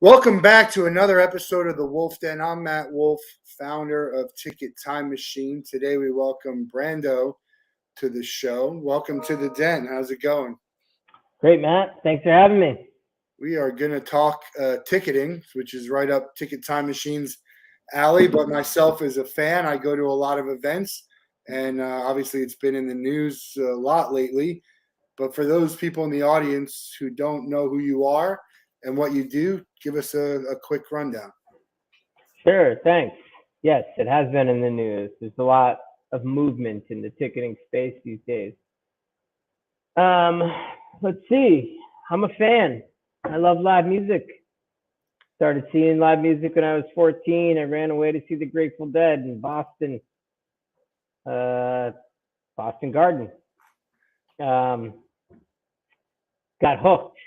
Welcome back to another episode of the Wolff Den. I'm Matt Wolff, founder of Ticket Time Machine. Today we welcome Brando to the show. Welcome to the Den. How's it going? Great, Matt. Thanks for having me. We are going to talk ticketing, which is right up Ticket Time Machine's alley. But myself as a fan, I go to a lot of events, and obviously it's been in the news a lot lately. But for those people in the audience who don't know who you are and what you do, give us a quick rundown. Sure, thanks. Yes, it has been in the news. There's a lot of movement in the ticketing space these days. Let's see. I'm a fan. I love live music. Started seeing live music when I was 14. I ran away to see the Grateful Dead in Boston, Boston Garden. Got hooked,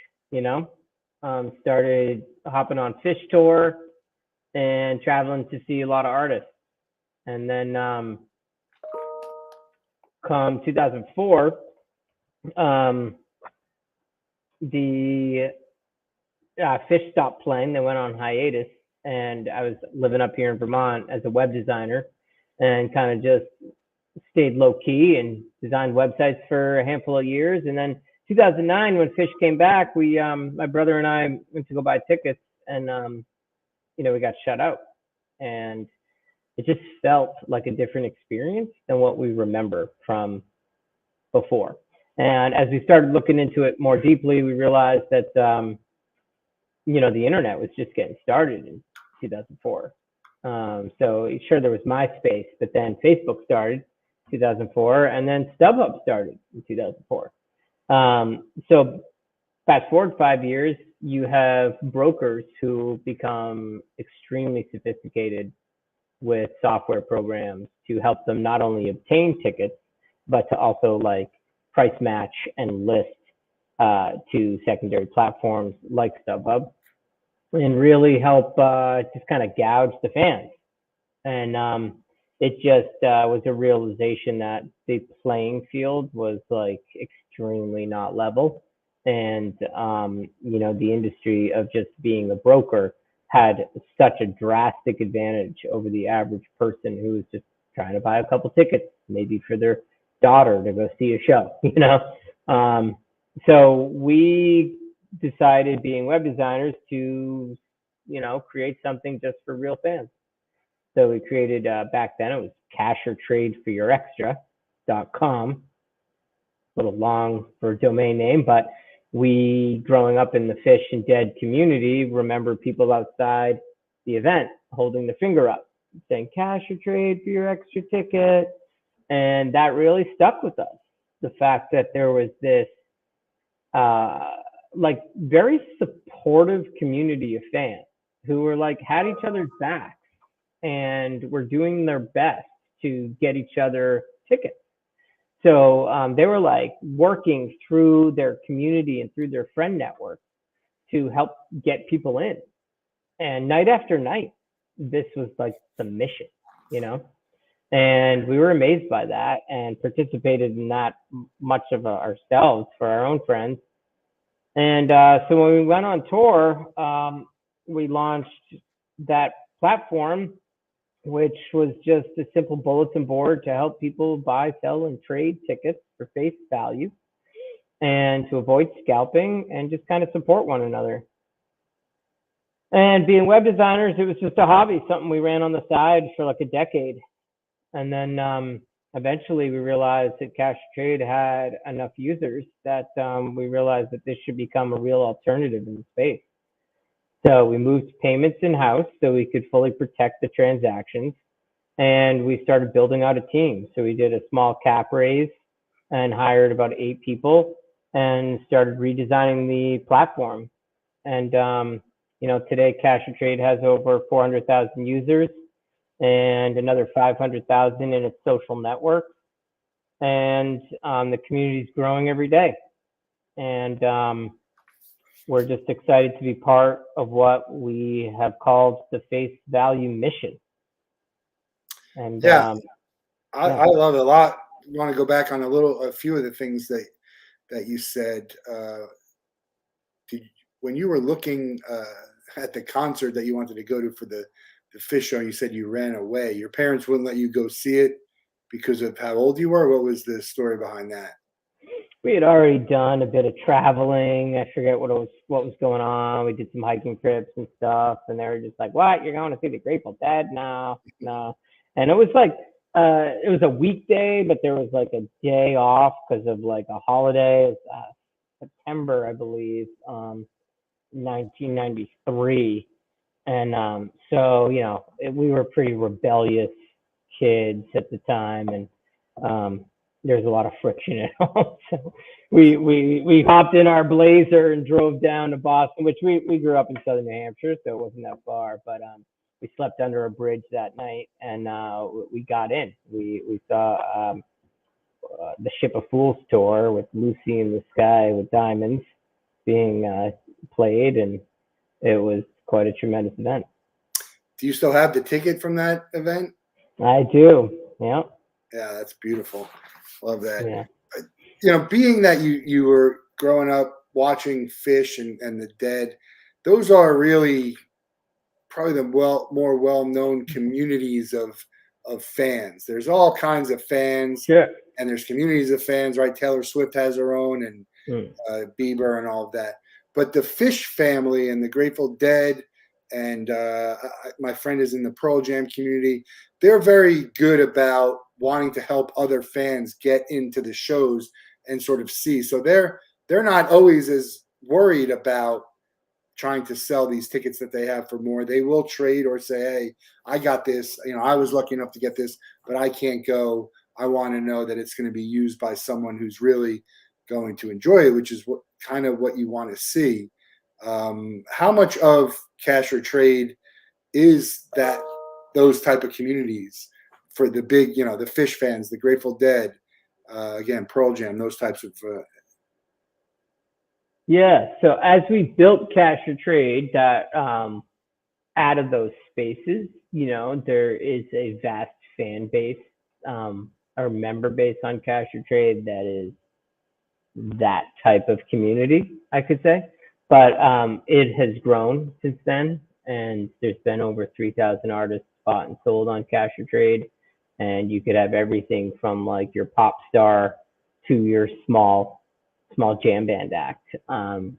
started hopping on Fish Tour and traveling to see a lot of artists. And then come 2004, the Fish stopped playing. They went on hiatus, and I was living up here in Vermont as a web designer and kind of just stayed low key and designed websites for a handful of years. And then 2009, when Fish came back, we, my brother and I went to go buy tickets, and we got shut out, and it just felt like a different experience than what we remember from before. And as we started looking into it more deeply, we realized that the internet was just getting started in 2004. So sure, there was MySpace, but then Facebook started 2004, and then StubHub started in 2004. So fast forward 5 years, you have brokers who become extremely sophisticated with software programs to help them not only obtain tickets, but to also price match and list to secondary platforms like StubHub, and really help just kind of gouge the fans. And it just was a realization that the playing field was extremely not level. And, the industry of just being a broker had such a drastic advantage over the average person who was just trying to buy a couple tickets, maybe for their daughter to go see a show, So we decided, being web designers, to, create something just for real fans. So we created, back then it was cashertradeforyourextra.com. A little long for a domain name, but we, growing up in the Fish and Dead community, remember people outside the event holding the finger up, saying cash or trade for your extra ticket. And that really stuck with us. The fact that there was this very supportive community of fans who were had each other's backs and were doing their best to get each other tickets. So they were working through their community and through their friend network to help get people in. And night after night, this was the mission, and we were amazed by that and participated in that much of ourselves for our own friends. And so when we went on tour, we launched that platform, which was just a simple bulletin board to help people buy, sell, and trade tickets for face value, and to avoid scalping and just kind of support one another. And being web designers, it was just a hobby, something we ran on the side for a decade. And then eventually we realized that Cash Trade had enough users that we realized that this should become a real alternative in the space. So we moved payments in-house so we could fully protect the transactions, and we started building out a team. So we did a small cap raise and hired about 8 people and started redesigning the platform. And, today Cash and Trade has over 400,000 users and another 500,000 in its social network. And the community is growing every day. And we're just excited to be part of what we have called the face value mission. And I love it a lot. I want to go back on a few of the things that you said. When you were looking at the concert that you wanted to go to for the fish show, and you said you ran away. Your parents wouldn't let you go see it because of how old you were. What was the story behind that? We had already done a bit of traveling. I forget what was going on. We did some hiking trips and stuff, and they were just like, "What? You're going to see the Grateful Dead? No, no." And it was like it was a weekday, but there was like a day off because of like a holiday. It was, September, I believe, 1993, and so we were pretty rebellious kids at the time, and there's a lot of friction at home. So we hopped in our Blazer and drove down to Boston, which we grew up in southern New Hampshire, so it wasn't that far. But we slept under a bridge that night, and we got in. We saw the Ship of Fools tour with Lucy in the Sky with Diamonds being played, and it was quite a tremendous event. Do you still have the ticket from that event? I do. Yeah. Yeah, that's beautiful. Love that. Yeah. Being that you were growing up watching Fish and the Dead, those are really probably the more well-known communities of fans. There's all kinds of fans, Sure. and there's communities of fans, right? Taylor Swift has her own, and Bieber and all of that. But the Fish family and the Grateful Dead, and my friend is in the Pearl Jam community. They're very good about wanting to help other fans get into the shows and sort of see. So they're not always as worried about trying to sell these tickets that they have for more. They will trade or say, "Hey, I got this. I was lucky enough to get this, but I can't go. I want to know that it's going to be used by someone who's really going to enjoy it," which is what you want to see. How much of Cash or Trade is that those type of communities for the big, the Fish fans, the Grateful Dead, again, Pearl Jam, those types of. Yeah. So as we built Cash or Trade, that out of those spaces, there is a vast fan base or member base on Cash or Trade that is that type of community, I could say. But it has grown since then, and there's been over 3,000 artists bought and sold on Cash or Trade, and you could have everything from like your pop star to your small jam band act.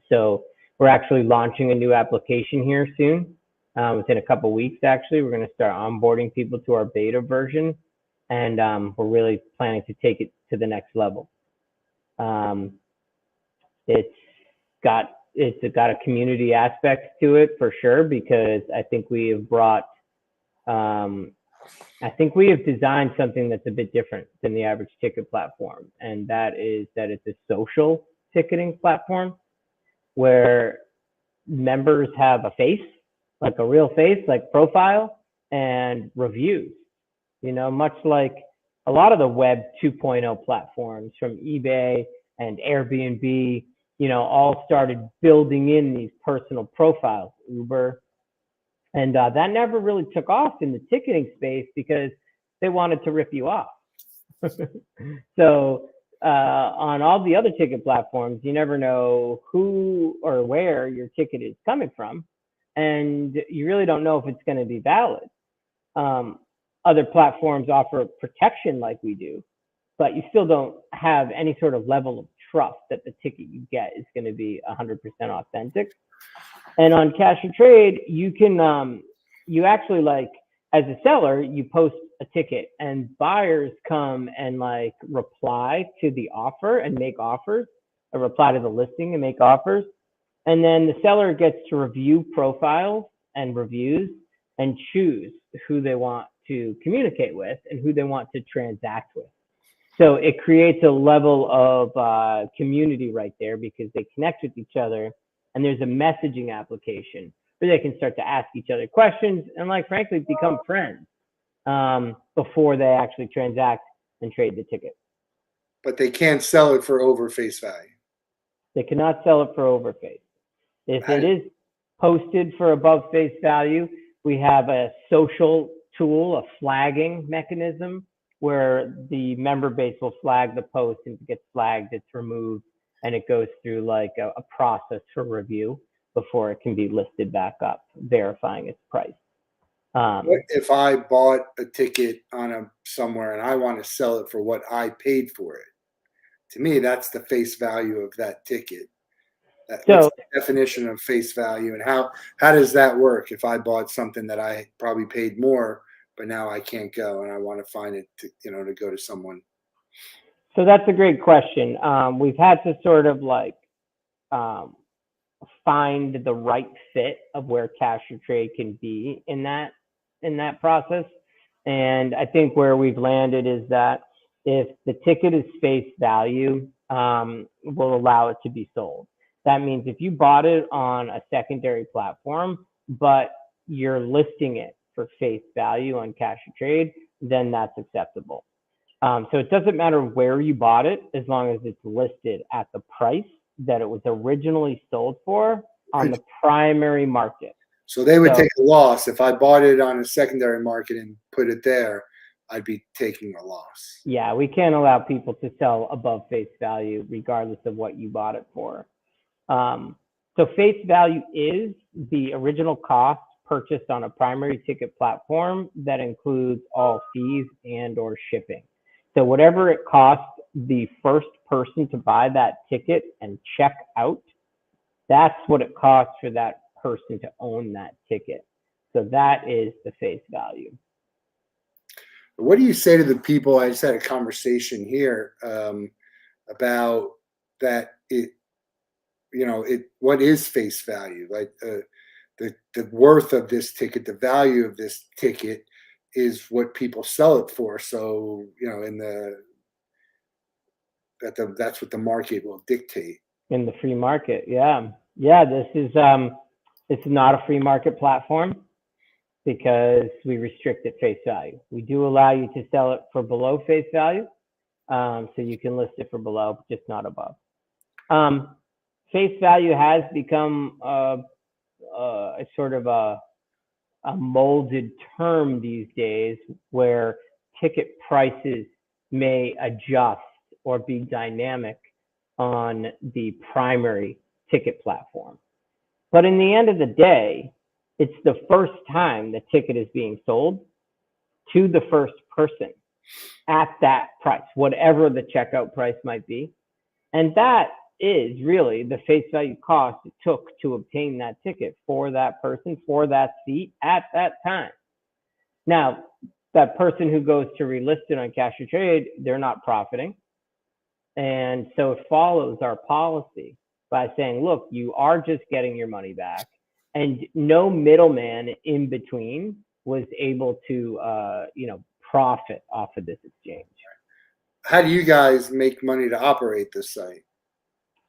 So we're actually launching a new application here soon. Within a couple of weeks, actually, we're going to start onboarding people to our beta version, and we're really planning to take it to the next level. It's got a community aspect to it for sure, because I think we have designed something that's a bit different than the average ticket platform, and that is that it's a social ticketing platform where members have a face, like a real face, like profile, and reviews. Much like a lot of the Web 2.0 platforms from eBay and Airbnb, all started building in these personal profiles, Uber. And that never really took off in the ticketing space because they wanted to rip you off. So on all the other ticket platforms, you never know who or where your ticket is coming from, and you really don't know if it's going to be valid. Other platforms offer protection like we do, but you still don't have any sort of level of trust that the ticket you get is going to be 100% authentic. And on Cash or Trade, you can, you actually, like, as a seller, you post a ticket and buyers come and like reply to the offer and make offers, or reply to the listing and make offers. And then the seller gets to review profiles and reviews and choose who they want to communicate with and who they want to transact with. So it creates a level of community right there, because they connect with each other, and there's a messaging application where they can start to ask each other questions and, like, frankly, become friends before they actually transact and trade the ticket. But they can't sell it for over face value. They cannot sell it for over face. If it is posted for above face value, we have a social tool, a flagging mechanism, where the member base will flag the post, and if it gets flagged, it's removed, and it goes through like a process for review before it can be listed back up, verifying its price. What if I bought a ticket on somewhere and I want to sell it for what I paid for it? To me, that's the face value of that ticket. What's So, the definition of face value, and how does that work if I bought something that I probably paid more, but now I can't go and I want to find it to go to someone? so that's a great question. We've had to sort of like um, find the right fit of where cash or trade can be in that process. And I think where we've landed is that if the ticket is face value, we'll allow it to be sold. That means if you bought it on a secondary platform, but you're listing it for face value on cash or trade, then that's acceptable. So it doesn't matter where you bought it as long as it's listed at the price that it was originally sold for on the primary market. So they would take a loss if I bought it on a secondary market and put it there. I'd be taking a loss. Yeah, we can't allow people to sell above face value regardless of what you bought it for. So face value is the original cost purchased on a primary ticket platform that includes all fees and or shipping. So whatever it costs the first person to buy that ticket and check out, that's what it costs for that person to own that ticket. So that is the face value. What do you say to the people? I just had a conversation here about that. What is face value? Like the worth of this ticket, the value of this ticket is what people sell it for. So that's what the market will dictate. In the free market, yeah. This is not a free market platform because we restrict at face value. We do allow you to sell it for below face value, so you can list it for below, just not above. Face value has become a sort of a molded term these days where ticket prices may adjust or be dynamic on the primary ticket platform. But in the end of the day, it's the first time the ticket is being sold to the first person at that price, whatever the checkout price might be. And that is really the face value cost it took to obtain that ticket for that person, for that seat at that time. Now, that person who goes to relist it on cash or trade, they're not profiting. And so it follows our policy by saying, look, you are just getting your money back, and no middleman in between was able to, profit off of this exchange. How do you guys make money to operate this site?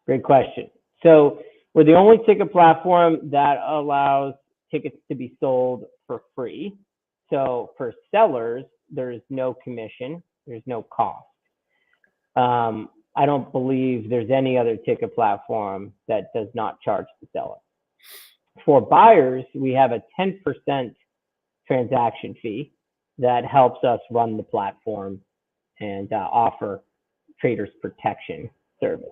Great question. So we're the only ticket platform that allows tickets to be sold for free. So for sellers, there's no commission, there's no cost. I don't believe there's any other ticket platform that does not charge the seller. For buyers, we have a 10% transaction fee that helps us run the platform and offer traders protection service.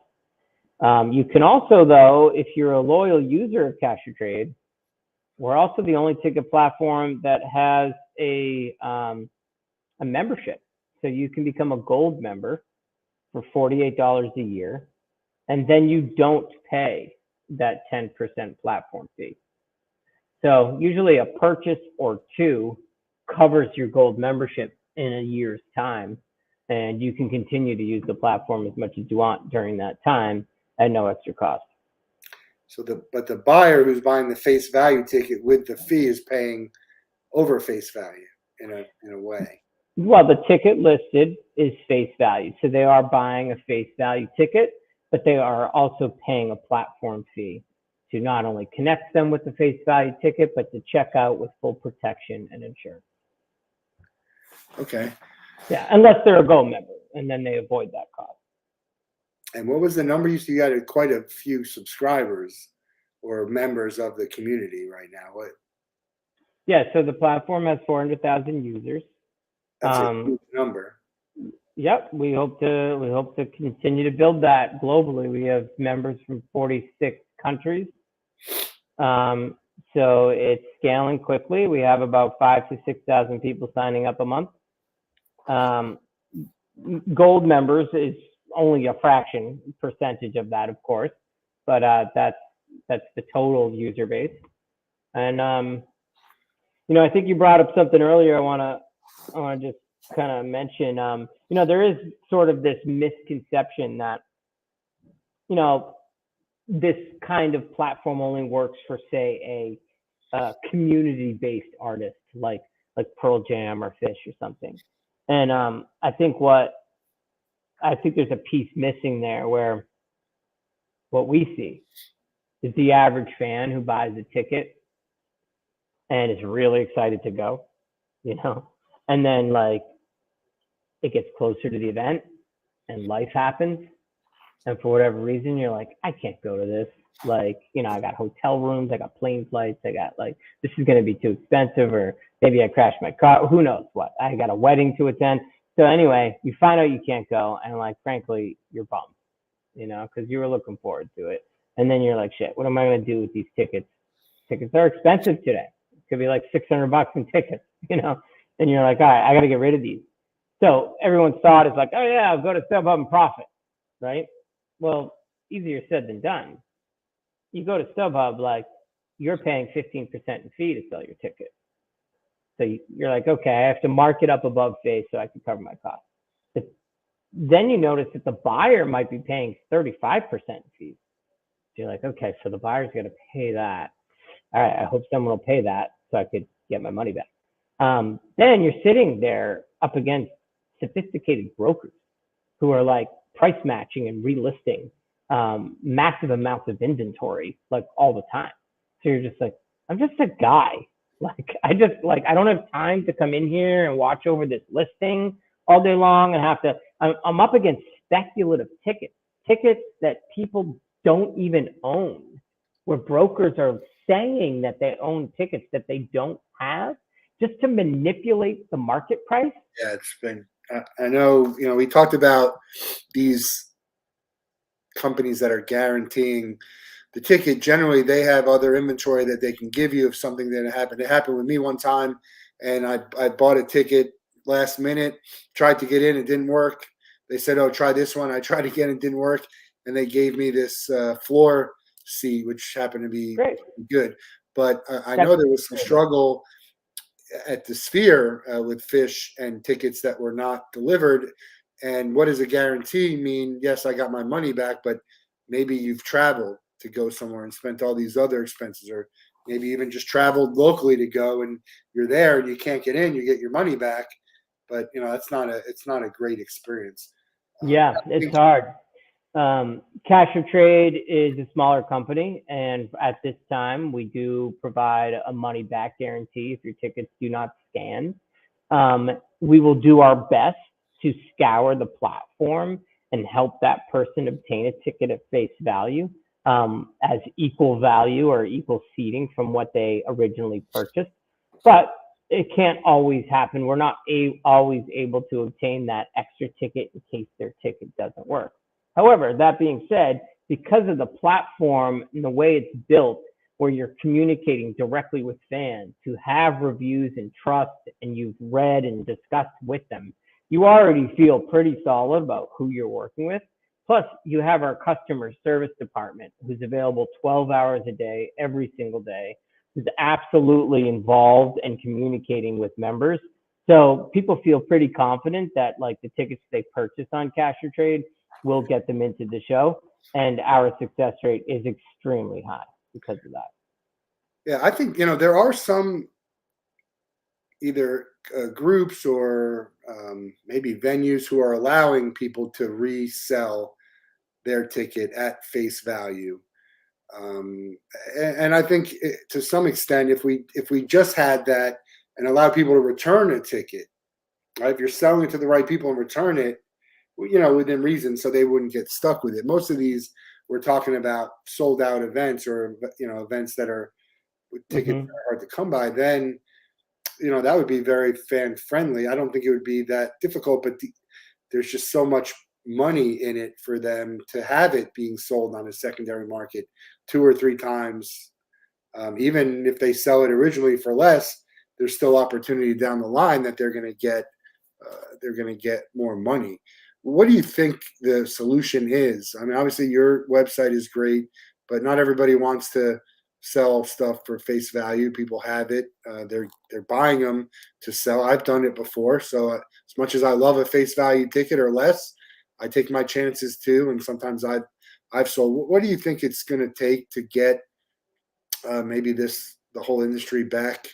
You can also, though, if you're a loyal user of Cash or Trade, we're also the only ticket platform that has a membership. So you can become a gold member for $48 a year, and then you don't pay that 10% platform fee. So usually a purchase or two covers your gold membership in a year's time, and you can continue to use the platform as much as you want during that time at no extra cost. So but the buyer who's buying the face value ticket with the fee is paying over face value in a way. Well, the ticket listed is face value. So they are buying a face value ticket, but they are also paying a platform fee to not only connect them with the face value ticket, but to check out with full protection and insurance. Okay. Yeah, unless they're a gold member, and then they avoid that cost. And what was the number? You got quite a few subscribers or members of the community right now. What? Yeah, so the platform has 400,000 users. That's a huge number. Yep, we hope to continue to build that globally. We have members from 46 countries, So it's scaling quickly. We have about 5,000 to 6,000 people signing up a month. Gold members is only a fraction percentage of that, of course, but that's the total user base. And I think you brought up something earlier. I want to just kind of mention. There is sort of this misconception that this kind of platform only works for, say, a community-based artist like Pearl Jam or Fish or something. And I think there's a piece missing there, where what we see is the average fan who buys a ticket and is really excited to go, and then it gets closer to the event and life happens. And for whatever reason, you're like, I can't go to this. I got hotel rooms, I got plane flights, I got this is going to be too expensive, or maybe I crashed my car, who knows what. I got a wedding to attend. So anyway, you find out you can't go, and frankly, you're bummed, because you were looking forward to it. And then you're like, shit, what am I going to do with these tickets? Tickets are expensive today. It could be like $600 in tickets, and you're like, all right, I got to get rid of these. So everyone's thought is like, oh yeah, I'll go to StubHub and profit, right? Well, easier said than done. You go to StubHub, you're paying 15% in fee to sell your ticket. So you're like, okay, I have to mark it up above face so I can cover my costs. But then you notice that the buyer might be paying 35% in fees. So you're like, okay, so the buyer's got to pay that. All right, I hope someone will pay that so I could get my money back. Then you're sitting there up against sophisticated brokers who are price matching and relisting massive amounts of inventory all the time. So you're just like, I'm just a guy. I don't have time to come in here and watch over this listing all day long and I'm up against speculative tickets that people don't even own, where brokers are saying that they own tickets that they don't have just to manipulate the market price. Yeah, it's been, I know, we talked about these companies that are guaranteeing the ticket. Generally, they have other inventory that they can give you if something that happened. It happened with me one time, and I bought a ticket last minute, tried to get in, it didn't work. They said, oh, try this one. I tried again, it didn't work, and they gave me this floor seat, which happened to be good. But I know there was some struggle at the Sphere with Fish and tickets that were not delivered. And what does a guarantee mean? Yes, I got my money back, but maybe you've traveled to go somewhere and spent all these other expenses, or maybe even just traveled locally to go and you're there and you can't get in, you get your money back. But it's not a great experience. Yeah, it's hard. Cash or Trade is a smaller company, and at this time we do provide a money back guarantee if your tickets do not scan. We will do our best to scour the platform and help that person obtain a ticket at face value, as equal value or equal seating from what they originally purchased. But it can't always happen. We're not always able to obtain that extra ticket in case their ticket doesn't work. However, that being said, because of the platform and the way it's built, where you're communicating directly with fans who have reviews and trust, and you've read and discussed with them, you already feel pretty solid about who you're working with. Plus, you have our customer service department who's available 12 hours a day, every single day, who's absolutely involved and communicating with members. So people feel pretty confident that the tickets they purchase on Cash or Trade will get them into the show. And our success rate is extremely high because of that. Yeah, I think, there are some either groups or maybe venues who are allowing people to resell their ticket at face value. And I think to some extent, if we just had that and allow people to return a ticket, right? If you're selling it to the right people and return it, within reason, so they wouldn't get stuck with it. Most of these, we're talking about sold out events, or events that are tickets that are hard to come by. Then that would be very fan friendly. I don't think it would be that difficult, but there's just so much money in it for them to have it being sold on a secondary market 2 or 3 times Even if they sell it originally for less, there's still opportunity down the line that they're going to get more money. What do you think the solution is? I mean, obviously your website is great, but not everybody wants to sell stuff for face value. People have it; they're buying them to sell. I've done it before, so as much as I love a face value ticket or less, I take my chances too. And sometimes I've sold. What do you think it's going to take to get maybe the whole industry back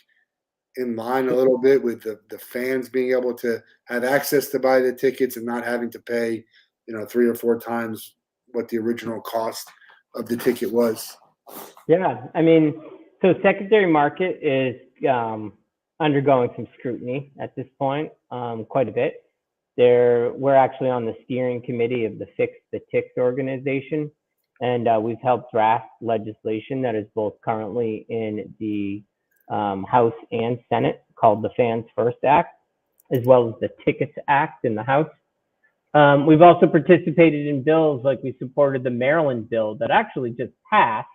in line a little bit with the fans being able to have access to buy the tickets and not having to pay, 3 or 4 times what the original cost of the ticket was? Yeah, I mean, so secondary market is undergoing some scrutiny at this point, quite a bit. We're actually on the steering committee of the Fix the Ticks organization, and we've helped draft legislation that is both currently in the House and Senate, called the Fans First Act, as well as the Tickets Act in the House. We've also participated in bills, like we supported the Maryland bill that actually just passed.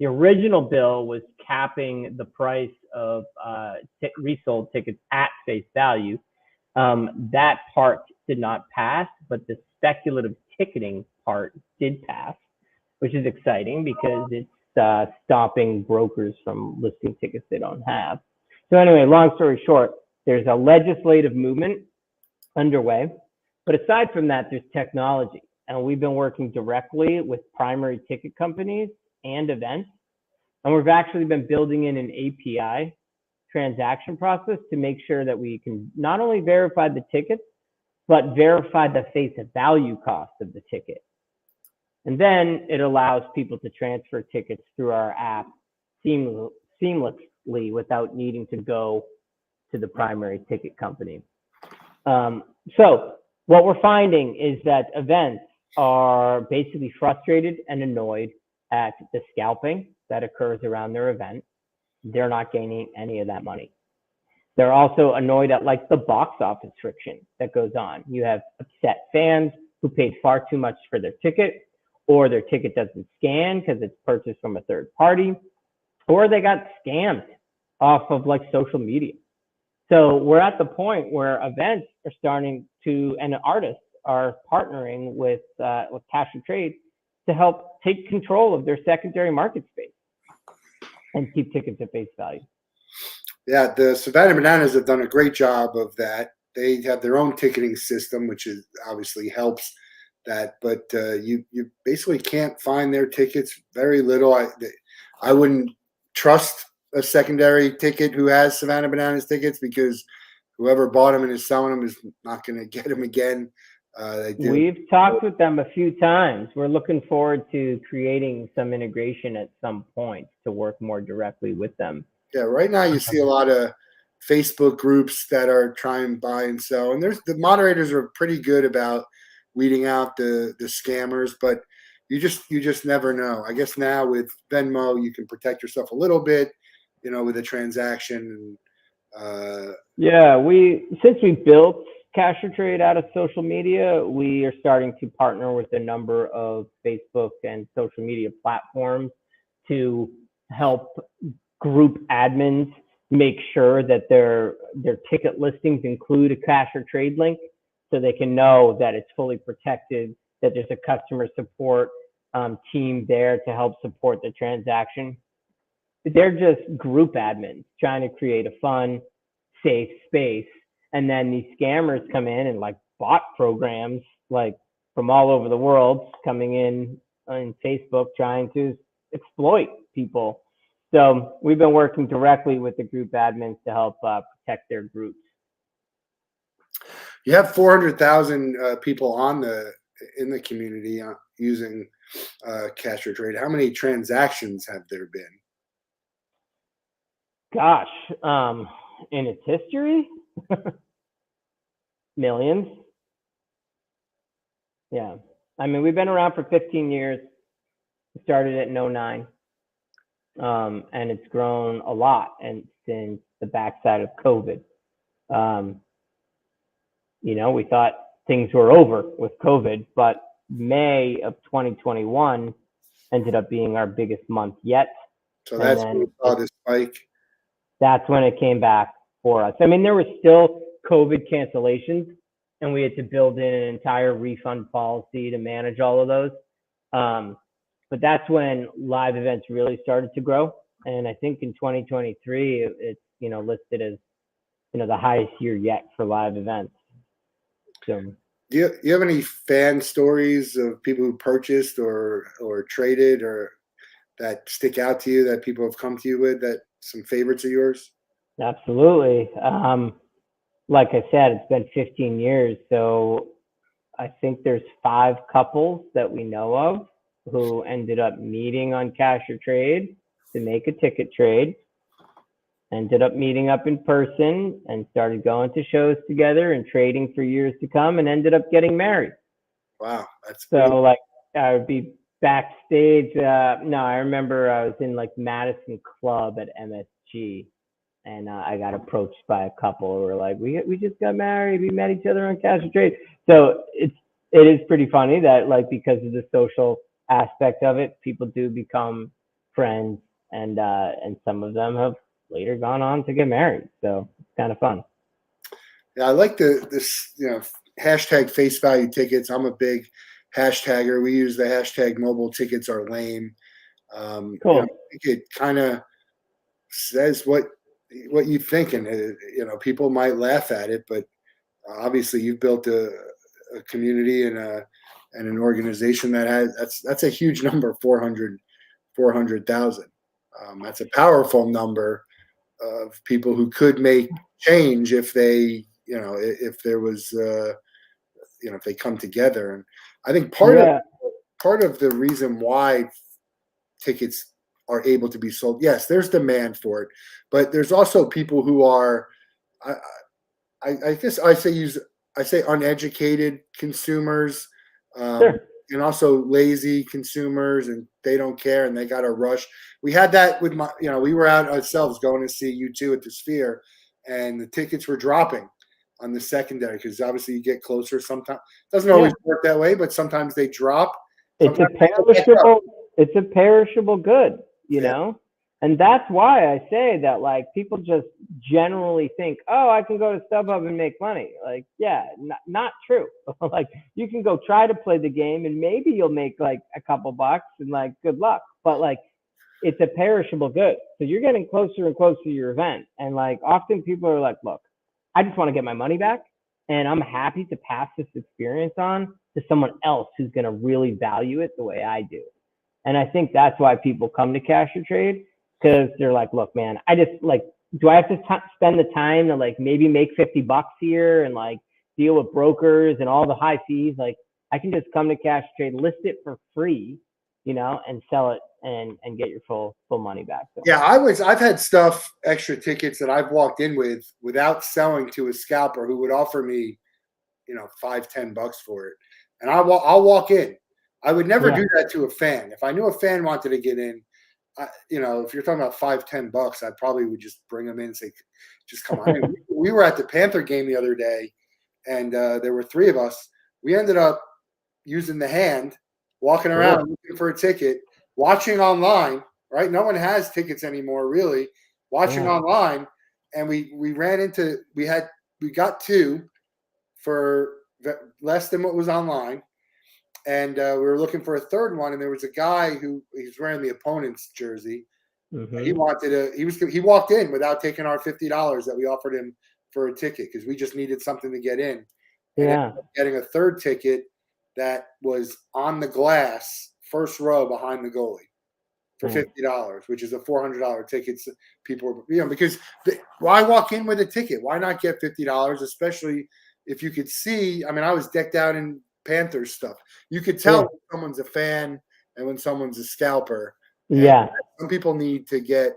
The original bill was capping the price of resold tickets at face value. That part did not pass, but the speculative ticketing part did pass, which is exciting because it's stopping brokers from listing tickets they don't have. So anyway, long story short, there's a legislative movement underway. But aside from that, there's technology. And we've been working directly with primary ticket companies and events. And we've actually been building in an API transaction process to make sure that we can not only verify the tickets, but verify the face value cost of the ticket. And then it allows people to transfer tickets through our app seamlessly without needing to go to the primary ticket company. So what we're finding is that events are basically frustrated and annoyed at the scalping that occurs around their event. They're not gaining any of that money. They're also annoyed at like the box office friction that goes on. You have upset fans who paid far too much for their ticket, or their ticket doesn't scan because it's purchased from a third party, or they got scammed off of like social media. So we're at the point where events are starting to, and artists are partnering with Cash and Trade to help take control of their secondary market space and keep tickets at face value. Yeah, the Savannah Bananas have done a great job of that. They have their own ticketing system, which is obviously helps that. But you basically can't find their tickets. Very little. I wouldn't trust a secondary ticket who has Savannah Bananas tickets, because whoever bought them and is selling them is not going to get them again. We've talked with them a few times. We're looking forward to creating some integration at some point to work more directly with them. Yeah, right now you see a lot of Facebook groups that are trying to buy and sell, and the moderators are pretty good about weeding out the scammers, but you just never know. I guess now with Venmo you can protect yourself a little bit, with a transaction. Yeah, since we built Cash or Trade out of social media, we are starting to partner with a number of Facebook and social media platforms to help group admins make sure that their ticket listings include a Cash or Trade link, so they can know that it's fully protected, that there's a customer support team there to help support the transaction. They're just group admins trying to create a fun, safe space. And then these scammers come in and like bot programs, like from all over the world, coming in on Facebook trying to exploit people. So we've been working directly with the group admins to help protect their groups. You have 400,000 people in the community using Cash or Trade. How many transactions have there been? Gosh, in its history, millions. Yeah, I mean, we've been around for 15 years. We started it in 2009. And it's grown a lot, and since the backside of COVID. We thought things were over with COVID, but May of 2021 ended up being our biggest month yet. So And that's when we then saw this spike. that's when it came back for us. I mean, there was still COVID cancellations, and we had to build in an entire refund policy to manage all of those. But that's when live events really started to grow. And I think in 2023, it's listed as the highest year yet for live events. So, Do you have any fan stories of people who purchased or traded or that stick out to you that people have come to you with, that some favorites of yours? absolutely. Like I said, it's been 15 years. So I think there's 5 couples that we know of who ended up meeting on Cash or Trade to make a ticket trade, ended up meeting up in person and started going to shows together and trading for years to come, and ended up getting married. Wow, that's So pretty. like I would be backstage. No, I remember I was in like Madison Club at MSG, and I got approached by a couple who were like, "We just got married. We met each other on Cash and Trade." So it is pretty funny that like because of the social aspect of it, people do become friends, and some of them have later gone on to get married. So it's kind of fun. Yeah, I like this hashtag face value tickets. I'm a big hashtagger. We use the hashtag mobile tickets are lame. Cool. I think it kind of says what you think, and people might laugh at it, but obviously you've built a community and an organization that has that's a huge number, 400,000. That's a powerful number of people who could make change if they if there was if they come together. And I think part of the reason why tickets are able to be sold, yes, there's demand for it, but there's also people who are I guess I say uneducated consumers, Sure. and also lazy consumers, and they don't care and they got to rush. We had that with we were out ourselves going to see U2 at the Sphere, and the tickets were dropping on the secondary because obviously you get closer. Sometimes it doesn't always work that way, but sometimes they drop. It's Sometimes a perishable good, Yeah. And that's why I say that like people just generally think, oh, I can go to StubHub and make money. Like, yeah, not true. Like you can go try to play the game and maybe you'll make like a couple bucks and like good luck. But like it's a perishable good. So you're getting closer and closer to your event. And like often people are like, look, I just want to get my money back. And I'm happy to pass this experience on to someone else who's going to really value it the way I do. And I think that's why people come to Cash or Trade, because they're like, look, man, I just like, do I have to spend the time to like maybe make $50 here and like deal with brokers and all the high fees? Like I can just come to Cash or Trade, list it for free, and sell it and get your full money back. So. Yeah, I've had extra tickets that I've walked in with without selling to a scalper who would offer me, $5-10 for it. And I'll walk in. I would never do that to a fan. If I knew a fan wanted to get in, if you're talking about $5-10, I probably would just bring them in and say, just come on in. We were at the Panther game the other day, and there were 3 of us. We ended up using the hand, walking around looking for a ticket, watching online, right? No one has tickets anymore, really. Watching online, and we got 2 for less than what was online, and we were looking for a third one, and there was a guy who he's wearing the opponent's jersey. He walked in without taking our $50 that we offered him for a ticket because we just needed something to get in. And ended up getting a third ticket that was on the glass, first row behind the goalie for $50, which is a $400 ticket. People, because why walk in with a ticket? Why not get $50? Especially if you could see. I mean, I was decked out in Panthers stuff. You could tell when someone's a fan and when someone's a scalper. And some people need to get.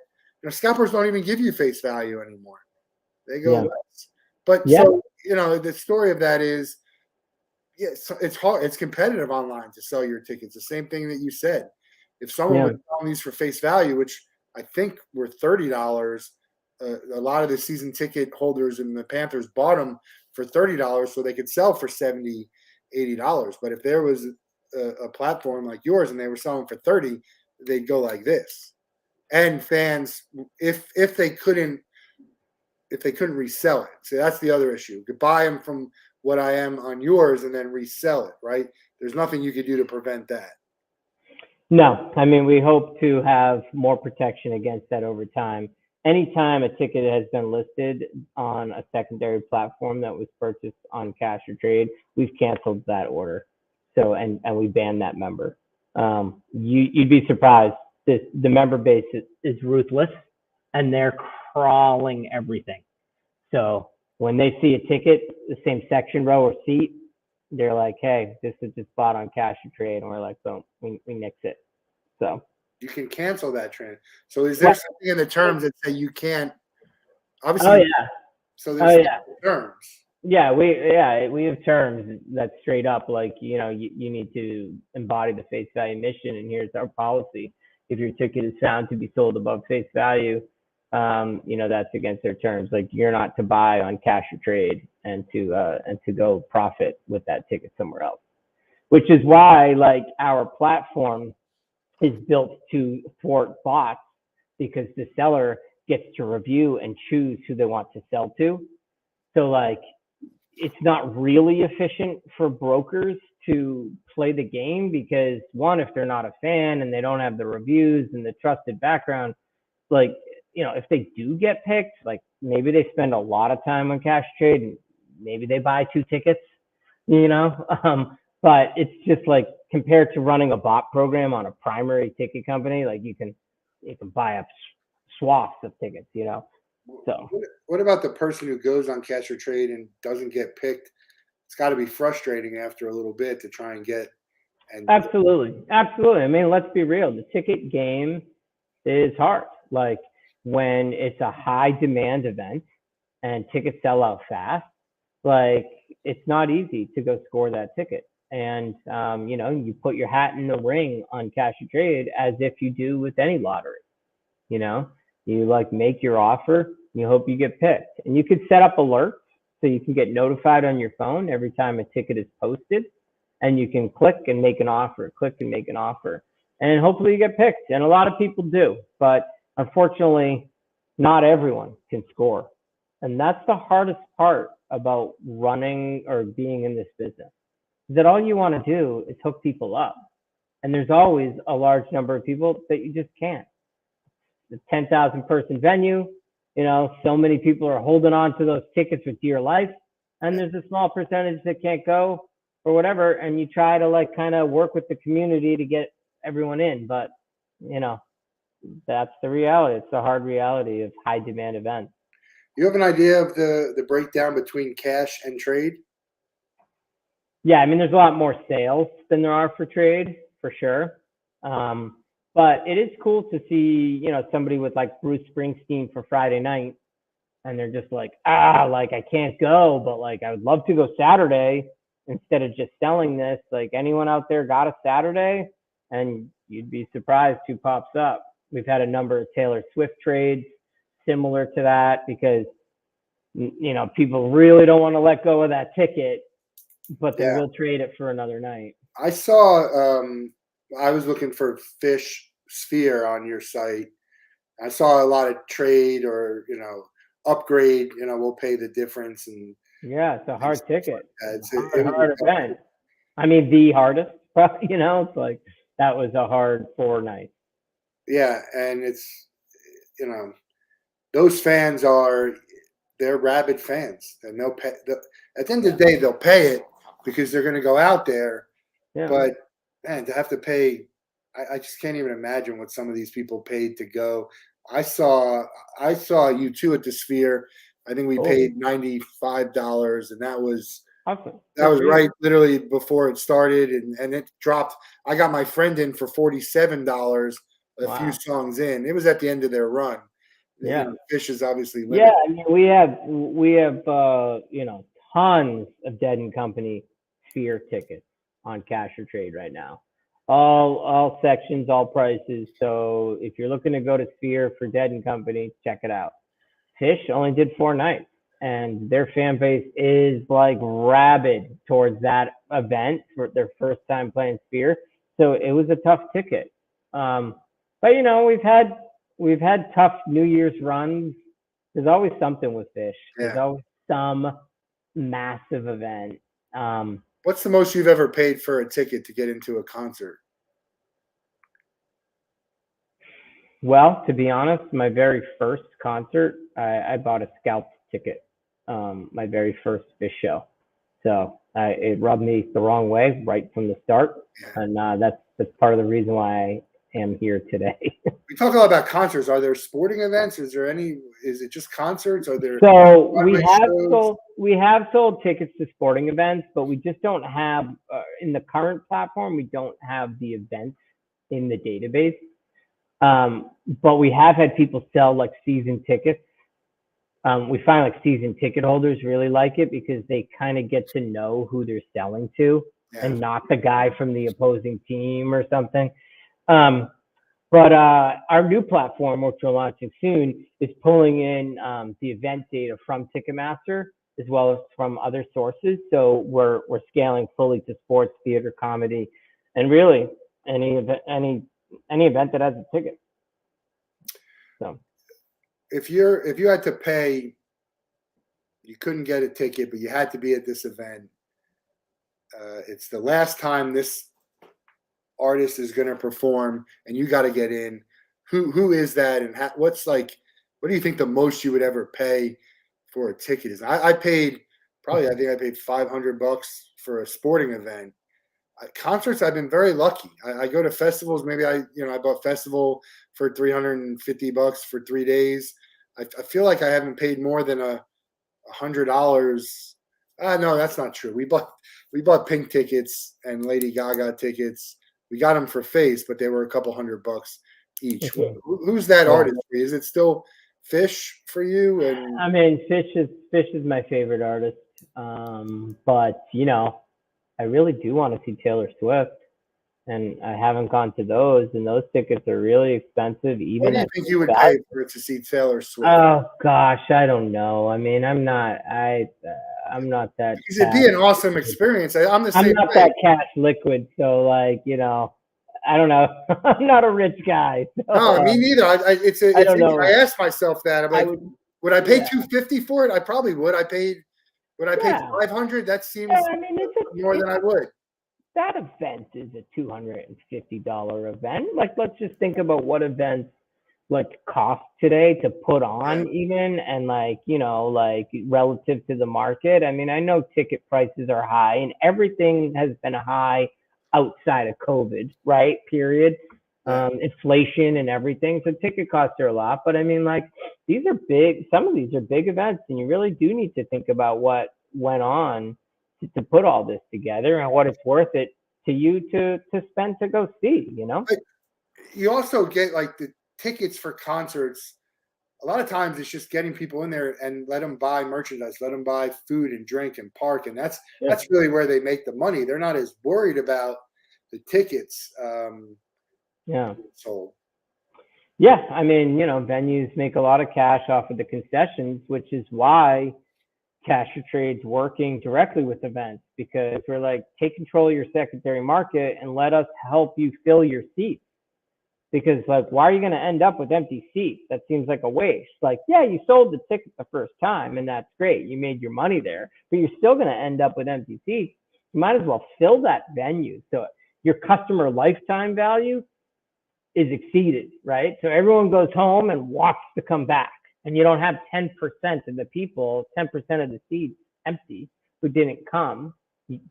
Scalpers don't even give you face value anymore. They go less. But so the story of that is. Yeah, it's hard. It's competitive online to sell your tickets. The same thing that you said. If someone was selling these for face value, which I think were $30, a lot of the season ticket holders in the Panthers bought them for $30 so they could sell for $70, $80. But if there was a platform like yours and they were selling for $30, they'd go like this. and fans if they couldn't resell it. So that's the other issue. You could buy them from what I am on yours and then resell it, right? There's nothing you could do to prevent that. No, I mean, we hope to have more protection against that over time. Anytime a ticket has been listed on a secondary platform that was purchased on cash or trade, we've canceled that order. So, and we ban that member. You'd be surprised. The member base is ruthless, and they're crawling everything. So when they see a ticket, the same section, row, or seat, they're like, "Hey, this is just bought on cash or trade," and we're like, "Boom, we nix it." So you can cancel that trade. So is there something in the terms that say you can't? Obviously, oh yeah, so there's terms. Yeah, we have terms that straight up like, you need to embody the face value mission, and here's our policy. If your ticket is found to be sold above face value, that's against their terms. Like, you're not to buy on cash or trade and to go profit with that ticket somewhere else. Which is why, like, our platform is built to thwart bots, because the seller gets to review and choose who they want to sell to. So, like, it's not really efficient for brokers to play the game, because one, if they're not a fan and they don't have the reviews and the trusted background, like, if they do get picked, like, maybe they spend a lot of time on cash trade and maybe they buy 2 tickets, but it's just like, compared to running a bot program on a primary ticket company, like, you can buy up swaths of tickets, So what about the person who goes on cash or trade and doesn't get picked? It's got to be frustrating after a little bit to try and get. And absolutely. I mean, let's be real. The ticket game is hard. Like, when it's a high demand event and tickets sell out fast, like, it's not easy to go score that ticket. And, you put your hat in the ring on cash or trade as if you do with any lottery. You like make your offer, you hope you get picked, and you could set up alerts so you can get notified on your phone every time a ticket is posted, and you can click and make an offer, and hopefully you get picked. And a lot of people do, but unfortunately, not everyone can score. And that's the hardest part about running or being in this business, is that all you want to do is hook people up. And there's always a large number of people that you just can't. The 10,000 person venue, so many people are holding on to those tickets with dear life, and there's a small percentage that can't go or whatever. And you try to, like, kind of work with the community to get everyone in, but that's the reality. It's the hard reality of high demand events. You have an idea of the breakdown between cash and trade? Yeah, I mean, there's a lot more sales than there are for trade, for sure. But it is cool to see, somebody with, like, Bruce Springsteen for Friday night, and they're just like, like, I can't go, but, like, I would love to go Saturday instead of just selling this. Like, anyone out there got a Saturday? And you'd be surprised who pops up. We've had a number of Taylor Swift trades similar to that, because, people really don't want to let go of that ticket, but they will trade it for another night. I saw, I was looking for Fish Sphere on your site. I saw a lot of trade or, upgrade, we'll pay the difference. And yeah, it's a hard ticket. It's a hard event. I mean, the hardest, it's like, that was a hard 4 nights. Yeah. And it's, those fans they're rabid fans, and they'll pay. At the end of the day, they'll pay it because they're going to go out there. Yeah. But man, to have to pay, I just can't even imagine what some of these people paid to go. I saw you too at the Sphere. I think we paid $95, and that was awesome. That was right literally before it started, and it dropped. I got my friend in for $47 a few songs in. It was at the end of their run. Yeah, Fish is obviously limited. Yeah, I mean, we have tons of Dead and Company Sphere tickets on cash or trade right now. All sections, all prices. So if you're looking to go to Sphere for Dead and Company, check it out. Fish only did 4 nights, and their fan base is, like, rabid towards that event for their first time playing Sphere. So it was a tough ticket. But we've had we've had tough New Year's runs. There's always something with Fish. There's Yeah. always some massive event. What's the most you've ever paid for a ticket to get into a concert? Well, to be honest, my very first concert, I bought a scalp ticket. My very first Fish show. So it rubbed me the wrong way right from the start, Yeah. and that's part of the reason why I am here today. We talk a lot about concerts. Are there sporting events? Is it just concerts? Are there So Broadway shows? we have sold tickets to sporting events, but we just don't have in the current platform. We don't have the events in the database. But we have had people sell like season tickets. We find like season ticket holders really like it because they kind of get to know who they're selling to and not the guy from the opposing team or something. But our new platform, which we're launching soon, is pulling in the event data from Ticketmaster as well as from other sources. So we're scaling fully to sports, theater, comedy, and really any event that has a ticket. So if you had to pay, you couldn't get a ticket, but you had to be at this event. It's the last time this artist is going to perform, and you got to get in. Who is that, and what do you think the most you would ever pay for a ticket is? I think I paid $500 for a sporting event. Concerts, I've been very lucky. I go to festivals. Maybe I bought festival for $350 for 3 days. I feel like I haven't paid more than $100. No, that's not true. We bought Pink tickets and Lady Gaga tickets. We got them for Face, but they were a couple $100 each. Who's that artist? Is it still Fish for you? And I mean, Fish is my favorite artist. But I really do want to see Taylor Swift, and I haven't gone to those, and those tickets are really expensive. Even what do you think you would pay to see Taylor Swift? Oh gosh, I don't know. I mean, I'm not that. Because it'd be an awesome experience. I'm the same. I'm not that cash liquid, so I don't know. I'm not a rich guy. So, no, me neither. I don't know. I asked myself that. I'm like, would I pay $250 for it? I probably would. Would I pay $500? That seems it's more than I would. That event is a $250 event. Like, let's just think about what events cost today to put on even, and relative to the market. I mean, I know ticket prices are high, and everything has been high outside of COVID, right? Period. Inflation and everything. So ticket costs are a lot, but I mean, these are big. Some of these are big events, and you really do need to think about what went on to put all this together and what it's worth it to you to spend to go see. But you also get the tickets for concerts. A lot of times it's just getting people in there and let them buy merchandise, let them buy food and drink and park, and that's really where they make the money. They're not as worried about the tickets. Sold. Yeah, I mean, venues make a lot of cash off of the concessions, which is why Cash or Trade's working directly with events, because we're like, take control of your secondary market and let us help you fill your seats. Because why are you going to end up with empty seats? That seems like a waste. You sold the ticket the first time, and that's great. You made your money there, but you're still going to end up with empty seats. You might as well fill that venue so your customer lifetime value is exceeded, right? So everyone goes home and wants to come back, and you don't have 10% of the people, 10% of the seats empty who didn't come,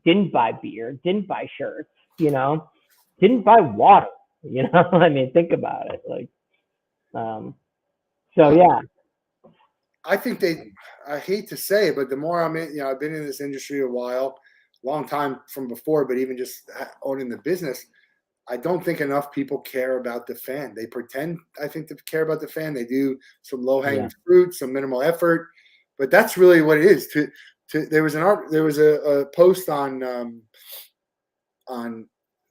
didn't buy beer, didn't buy shirts, didn't buy water. I mean, think about it. I think I hate to say it, but the more I'm in, I've been in this industry a while, long time from before, but even just owning the business, I don't think enough people care about the fan. They pretend, I think, to care about the fan. They do some low-hanging fruit, some minimal effort, but that's really what it is. There was a post on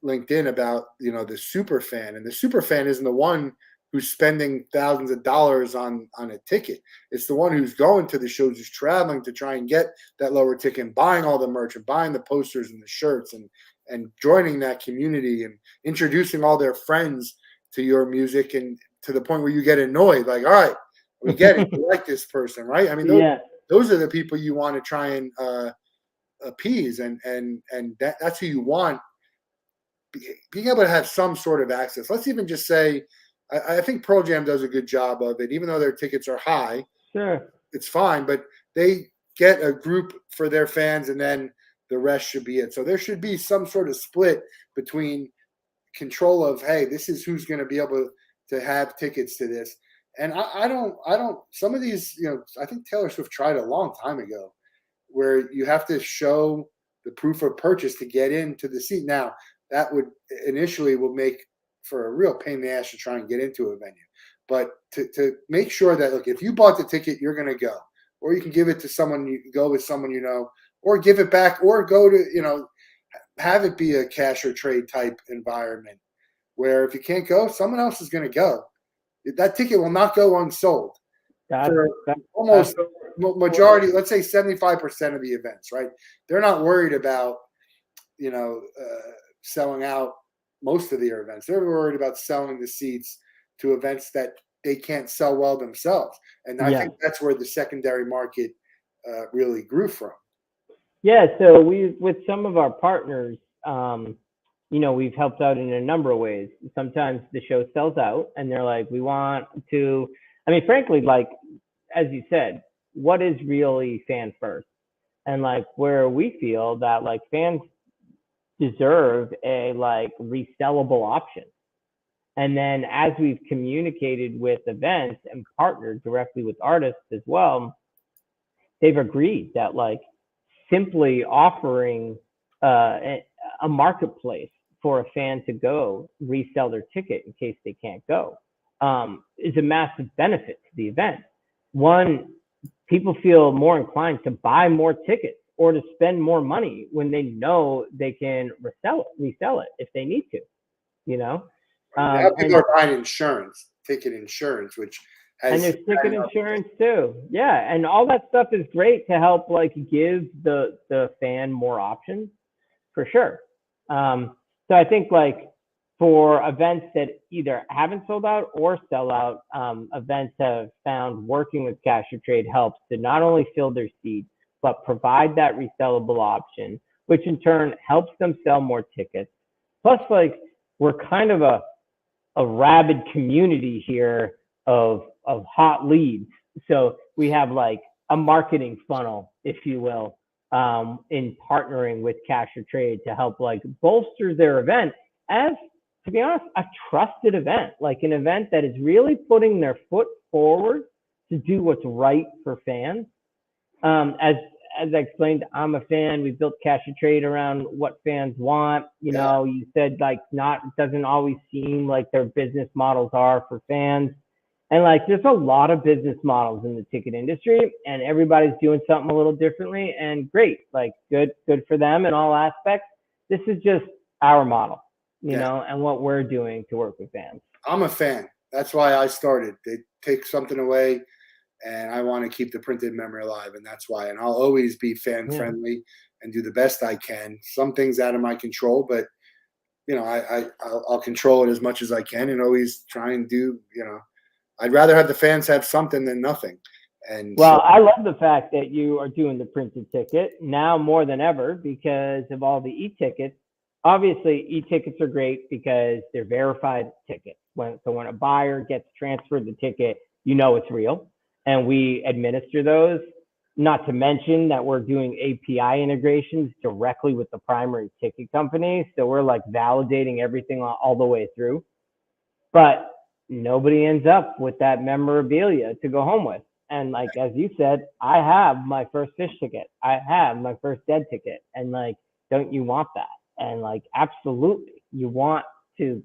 LinkedIn about the super fan, and the super fan isn't the one who's spending thousands of dollars on a ticket. It's the one who's going to the shows, who's traveling to try and get that lower ticket, and buying all the merch and buying the posters and the shirts and joining that community and introducing all their friends to your music and to the point where you get annoyed. Like, all right, we get it. You like this person, right? I mean, Yeah. those are the people you want to try and appease, and that's who you want. Being able to have some sort of access. Let's even just say, I think Pearl Jam does a good job of it, even though their tickets are high. Sure. It's fine, but they get a group for their fans, and then the rest should be it. So there should be some sort of split between control of, hey, this is who's going to be able to have tickets to this. And I don't, some of these, I think Taylor Swift tried a long time ago where you have to show the proof of purchase to get into the seat. Now, that would initially will make for a real pain in the ass to try and get into a venue. But to make sure that, look, if you bought the ticket, you're going to go, or you can give it to someone, you can go with someone, or give it back, or go to, have it be a cash or trade type environment where if you can't go, someone else is going to go. That ticket will not go unsold for almost majority, let's say 75% of the events, right? They're not worried about, selling out most of their events. They're worried about selling the seats to events that they can't sell well themselves. And I think that's where the secondary market really grew from. Yeah. So with some of our partners, we've helped out in a number of ways. Sometimes the show sells out and they're like, we want to, frankly, like, as you said, what is really fan first? And like where we feel that like fans deserve a like resellable option. And then as we've communicated with events and partnered directly with artists as well, they've agreed that like simply offering a marketplace for a fan to go resell their ticket in case they can't go is a massive benefit to the event. One, people feel more inclined to buy more tickets or to spend more money when they know they can resell it if they need to, Now people are buying ticket insurance, which and there's ticket insurance too. Yeah, and all that stuff is great to help like give the fan more options for sure. So I think like for events that either haven't sold out or sell out, events have found working with Cash or Trade helps to not only fill their seats, but provide that resellable option, which in turn helps them sell more tickets. Plus, like, we're kind of a rabid community here of hot leads. So we have like a marketing funnel, if you will, in partnering with Cash or Trade to help like bolster their event as, to be honest, a trusted event, like an event that is really putting their foot forward to do what's right for fans. As I explained, I'm a fan. We built Cash or Trade around what fans want. You said like it doesn't always seem like their business models are for fans. And like there's a lot of business models in the ticket industry and everybody's doing something a little differently, and great, like good for them in all aspects. This is just our model, and what we're doing to work with fans. I'm a fan. That's why I started. They take something away, and I want to keep the printed memory alive, and that's why. And I'll always be fan friendly and do the best I can. Some things out of my control, but I'll control it as much as I can, and always try and do. I'd rather have the fans have something than nothing. And I love the fact that you are doing the printed ticket now more than ever because of all the e-tickets. Obviously, e-tickets are great because they're verified tickets. When a buyer gets transferred the ticket, it's real. And we administer those, not to mention that we're doing API integrations directly with the primary ticket company. So we're like validating everything all the way through. But nobody ends up with that memorabilia to go home with. And like, as you said, I have my first fish ticket. I have my first dead ticket. And like, don't you want that? And like, absolutely, you want to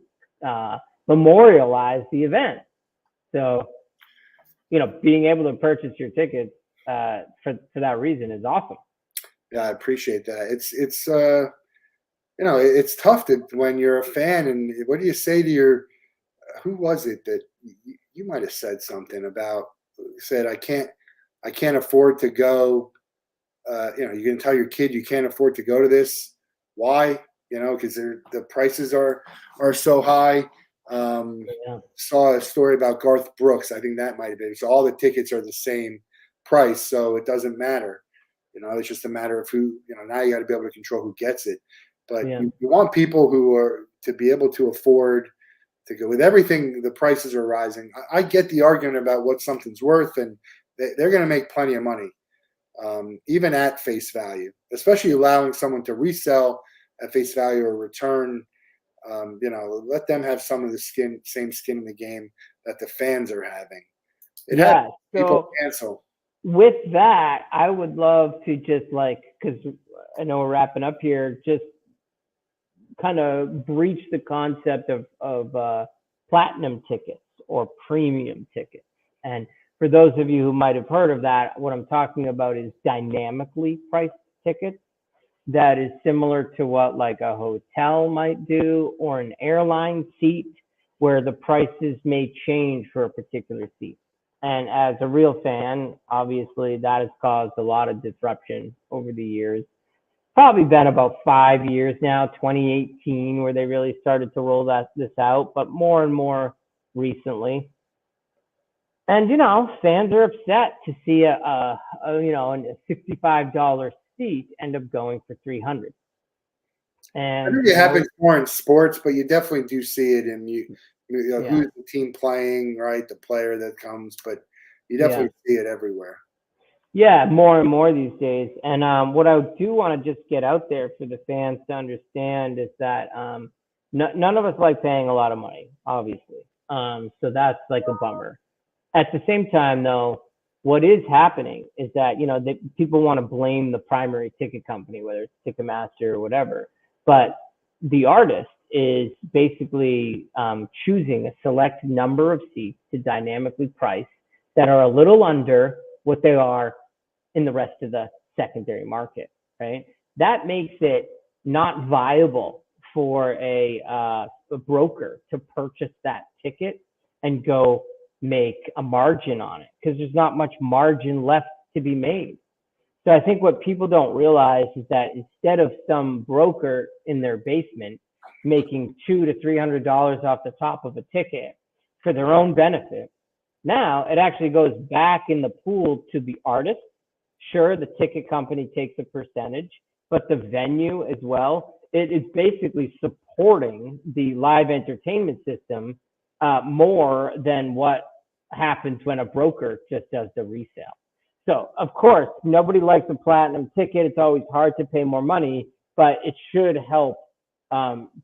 memorialize the event. So, being able to purchase your tickets for that reason is awesome. Yeah, I appreciate that. It's tough when you're a fan, and what do you say to who was it that you might have said something about, said, I can't afford to go, you're going to tell your kid you can't afford to go to this. Why? Because the prices are so high. Yeah. Saw a story about Garth Brooks. I think that might have been. So all the tickets are the same price, so it doesn't matter. It's just a matter of who. Now you got to be able to control who gets it. But Yeah. you want people who are to be able to afford to go. With everything, the prices are rising. I get the argument about what something's worth, and they're going to make plenty of money, even at face value. Especially allowing someone to resell at face value or return. Let them have some of the same skin in the game that the fans are having. It has Yeah. people So cancel. with that, I would love to just because I know we're wrapping up here, just kind of breach the concept of platinum tickets or premium tickets. And for those of you who might have heard of that, what I'm talking about is dynamically priced tickets. That is similar to what like a hotel might do or an airline seat, where the prices may change for a particular seat. And as a real fan, obviously that has caused a lot of disruption over the years. Probably been about 5 years now, 2018, where they really started to roll this out, but more and more recently. And fans are upset to see a $65 seat end up going for 300. I And think it happens more in sports, but you definitely do see it in yeah, who's the team playing, right? The player that comes, but you yeah, definitely see it everywhere. yeah, more and more these days. And what I do want to just get out there for the fans to understand is that none of us like paying a lot of money, obviously. So that's like a bummer. At the same time, though, what is happening is that people want to blame the primary ticket company, whether it's Ticketmaster or whatever, but the artist is basically choosing a select number of seats to dynamically price that are a little under what they are in the rest of the secondary market, right? That makes it not viable for a broker to purchase that ticket and go make a margin on it, because there's not much margin left to be made. So I think what people don't realize is that instead of some broker in their basement making $200 to $300 off the top of a ticket for their own benefit, now it actually goes back in the pool to the artist. Sure, the ticket company takes a percentage, but the venue as well. It is basically supporting the live entertainment system more than what happens when a broker just does the resale. So, of course, nobody likes a platinum ticket. It's always hard to pay more money, but it should help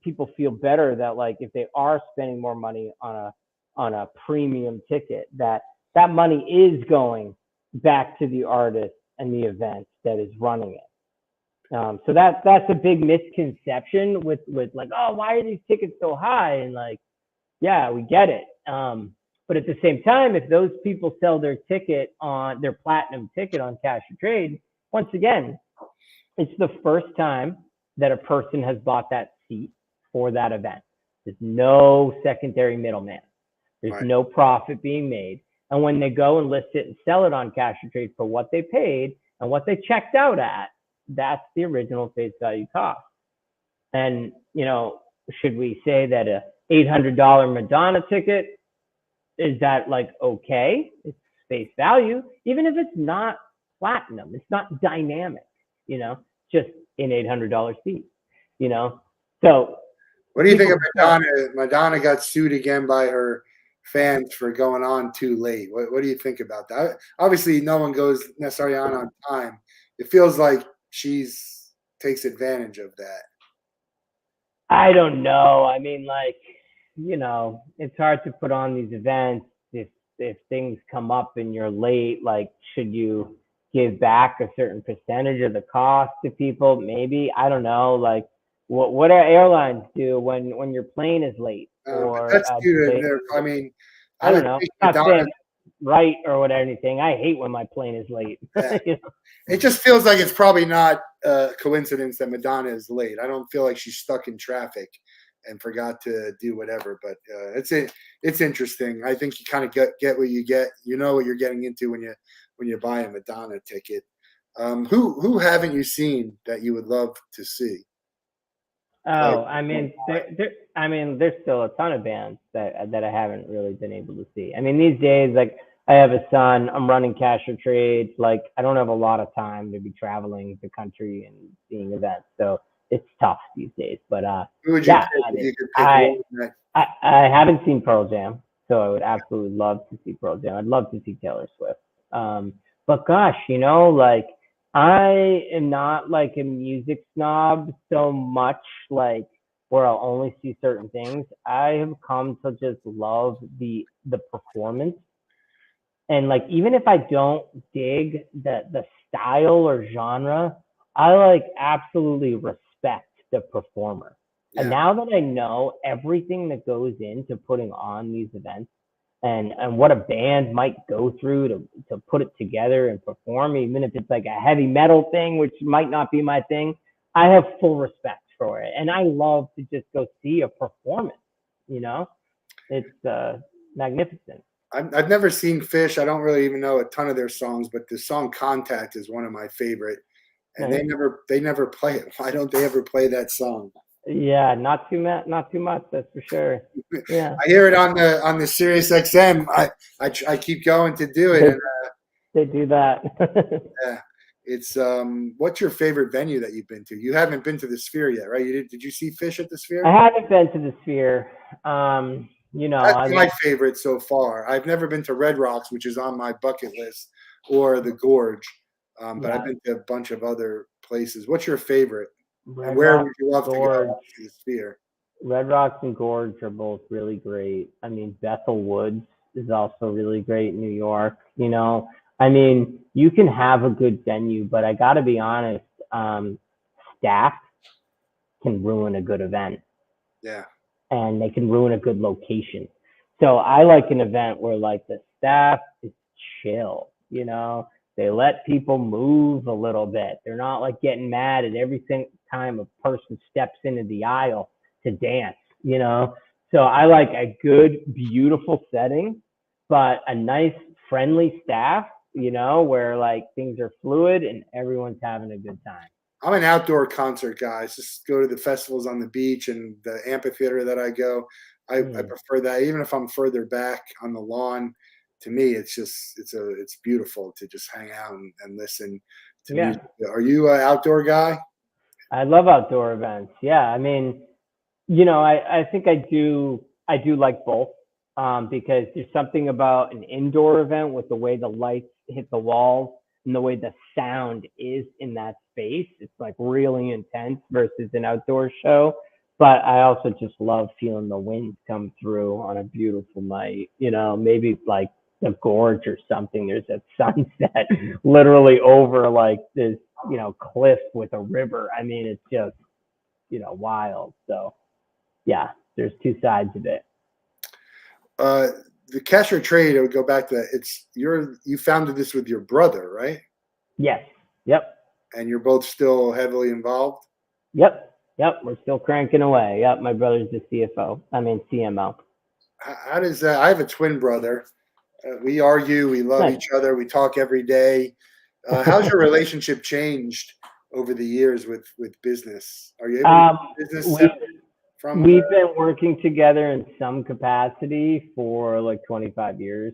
people feel better that, like, if they are spending more money on a premium ticket, that money is going back to the artist and the event that is running it. So that's a big misconception with like, oh, why are these tickets so high? And like, yeah, we get it. But at the same time, if those people sell their platinum ticket on cash or trade, once again, it's the first time that a person has bought that seat for that event. There's no secondary middleman. There's Right. no profit being made. And when they go and list it and sell it on cash or trade for what they paid and what they checked out at, that's the original face value cost. And, should we say that a $800 Madonna ticket, is that like okay? It's face value, even if it's not platinum, it's not dynamic, just an $800 seat, So What do you think of people Madonna? Madonna got sued again by her fans for going on too late. What do you think about that? Obviously, no one goes necessarily on time. It feels like she's takes advantage of that. I don't know. I mean, like, it's hard to put on these events if things come up and you're late. Like, should you give back a certain percentage of the cost to people? Maybe, I don't know. Like, what do airlines do when your plane is late? But Or that's due to their. I mean, I I don't would know. think Not saying Madonna. it's right or what anything. I hate when my plane is late. It just feels like it's probably not a coincidence that Madonna is late. I don't feel like she's stuck in traffic and forgot to do whatever. But it's interesting. I think you kind of get what you get. You know what you're getting into when you buy a Madonna ticket. Who haven't you seen that you would love to see? Like, Oh, I mean, there's still a ton of bands that I haven't really been able to see. I mean, these days, like I have a son, I'm running cash or trade. Like I don't have a lot of time to be traveling the country and seeing events, so it's tough these days. But who would you yeah, pick I if mean, you could pick one? That, I haven't seen Pearl Jam, so I would absolutely love to see Pearl Jam. I'd love to see Taylor Swift. But gosh, like I am not like a music snob so much, like where I'll only see certain things. I have come to just love the performance, and like even if I don't dig the style or genre, I like absolutely respect the performer. And yeah, now that I know everything that goes into putting on these events, and what a band might go through to put it together and perform, even if it's like a heavy metal thing, which might not be my thing, I have full respect for it. And I love to just go see a performance, you know? It's magnificent. I've never seen Fish. I don't really even know a ton of their songs, but the song "Contact" is one of my favorite. And Nice. they never play it. Why don't they ever play that song? Yeah, not too much, that's for sure. Yeah. I hear it on the Sirius XM. I keep going to do it, They and they do that. yeah, it's what's your favorite venue that you've been to? You haven't been to the Sphere yet, right? Did you see Fish at the I Sphere? haven't been to the Sphere. That's I my love favorite so far. I've never been to Red Rocks, which is on my bucket list, or the Gorge, but I've yeah, been to a bunch of other places. What's your favorite, and Red where Rock would you love to go Gorge. to the Sphere? Red Rocks and Gorge are both really great. I mean, Bethel Woods is also really great in New York. I mean, you can have a good venue, but I got to be honest, staff can ruin a good event, Yeah, and they can ruin a good location. So I like an event where like the staff is chill, they let people move a little bit. They're not like getting mad at every single time a person steps into the aisle to dance. So I like a good, beautiful setting, but a nice, friendly staff, where like things are fluid and everyone's having a good time. I'm an outdoor concert guy. I just go to the festivals on the beach and the amphitheater that I go. I Mm. prefer that, even if I'm further back on the lawn. To me, it's beautiful to just hang out and listen to Yeah. music. Are you an outdoor guy? I love outdoor events. Yeah. I mean, I think I do like both, because there's something about an indoor event with the way the lights hit the walls and the way the sound is in that space. It's like really intense versus an outdoor show. But I also just love feeling the wind come through on a beautiful night. Maybe like the gorge or something. There's a sunset literally over like this, cliff with a river. I mean, it's just, wild. So yeah, there's two sides of it. Uh, the cash or trade. I would go back to that. You founded this with your brother, right? Yes. Yep. And you're both still heavily involved. Yep. Yep. We're still cranking away. Yep. My brother's the CFO. I mean CMO. How does that? I have a twin brother. We argue. We love Nice. each other. We talk every day. How's your relationship changed over the years with business? Are you able to Um, keep business we separate from? we've been working together in some capacity for like 25 years.